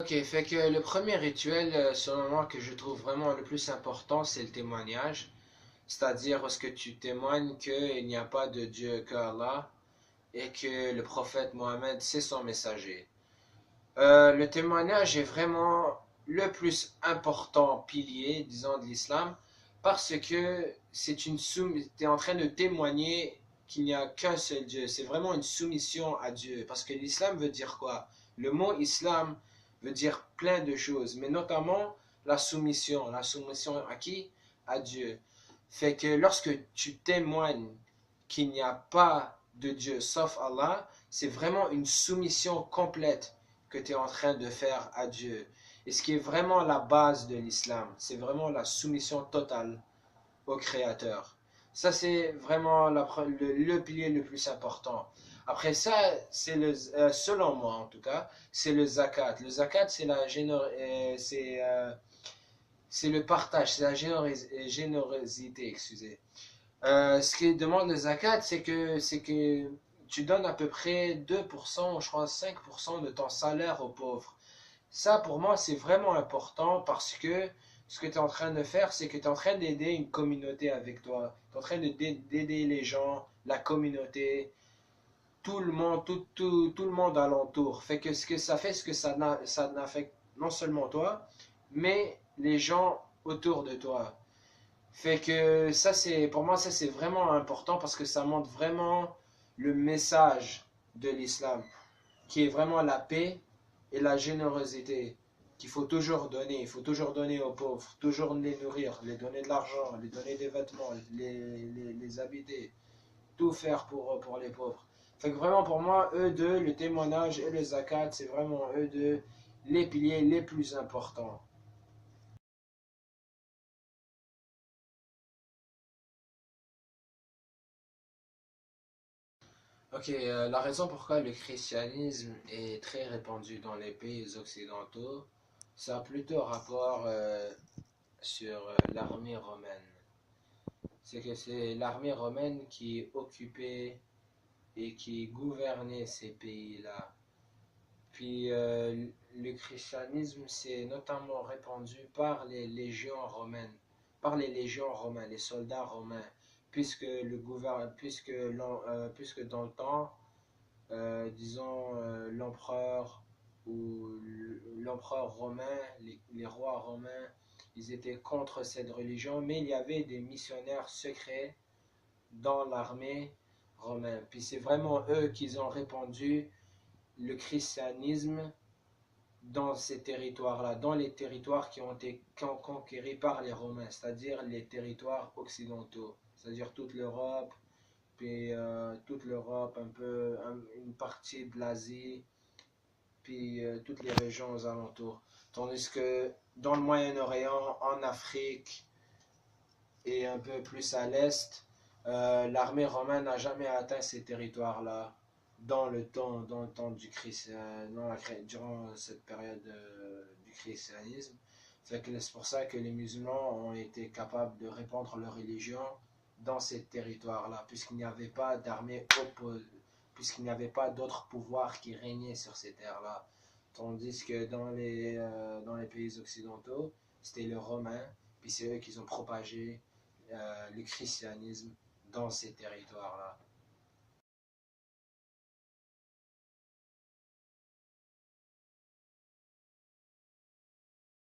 Ok, fait que le premier rituel, selon moi, que je trouve vraiment le plus important, c'est le témoignage. C'est-à-dire lorsque tu témoignes qu'il n'y a pas de Dieu que Allah et que le prophète Mohammed, c'est son messager. Le témoignage est vraiment le plus important pilier, disons, de l'islam, parce que tu es en train de témoigner qu'il n'y a qu'un seul Dieu. C'est vraiment une soumission à Dieu. Parce que l'islam veut dire quoi? Le mot islam veut dire plein de choses, mais notamment la soumission. La soumission à qui? À Dieu. Fait que lorsque tu témoignes qu'il n'y a pas de Dieu sauf Allah, c'est vraiment une soumission complète que tu es en train de faire à Dieu. Et ce qui est vraiment la base de l'islam, c'est vraiment la soumission totale au Créateur. Ça, c'est vraiment le pilier le plus important. Après ça, selon moi en tout cas, c'est le zakat. Le zakat, c'est le partage, c'est la générosité, excusez. Ce qui demande le zakat, c'est que tu donnes à peu près 2%, je crois 5% de ton salaire aux pauvres. Ça, pour moi, c'est vraiment important parce que ce que tu es en train de faire, c'est que tu es en train d'aider une communauté avec toi. Tu es en train d'aider les gens, la communauté, tout le monde, tout le monde alentour. Fait que ce que ça fait, c'est que ça n'affecte non seulement toi, mais les gens autour de toi. Fait que ça, pour moi, ça, c'est vraiment important parce que ça montre vraiment le message de l'islam, qui est vraiment la paix et la générosité, qu'il faut toujours donner. Il faut toujours donner aux pauvres, toujours les nourrir, les donner de l'argent, les donner des vêtements, les habiter, tout faire pour les pauvres. Fait que vraiment, pour moi, eux deux, le témoignage et le zakat, c'est vraiment eux deux les piliers les plus importants. Ok, la raison pourquoi le christianisme est très répandu dans les pays occidentaux, ça a plutôt rapport sur l'armée romaine. C'est que c'est l'armée romaine qui occupait et qui gouvernait ces pays-là. Puis le christianisme s'est notamment répandu par les légions romaines, les soldats romains, puisque dans le temps, disons, l'empereur ou l'empereur romain, les rois romains, ils étaient contre cette religion, mais il y avait des missionnaires secrets dans l'armée romaine. Puis c'est vraiment eux qui ont répandu le christianisme dans ces territoires-là, dans les territoires qui ont été conquéris par les Romains, c'est-à-dire les territoires occidentaux, c'est-à-dire toute l'Europe, une partie de l'Asie, puis toutes les régions aux alentours. Tandis que dans le Moyen-Orient, en Afrique et un peu plus à l'est, l'armée romaine n'a jamais atteint ces territoires-là dans le temps du durant cette période du christianisme. C'est pour ça que les musulmans ont été capables de répandre leur religion dans ces territoires-là, puisqu'il n'y avait pas d'armée opposée, puisqu'il n'y avait pas d'autres pouvoirs qui régnaient sur ces terres-là. Tandis que dans les pays occidentaux, c'était les Romains, puis c'est eux qui ont propagé le christianisme dans ces territoires-là.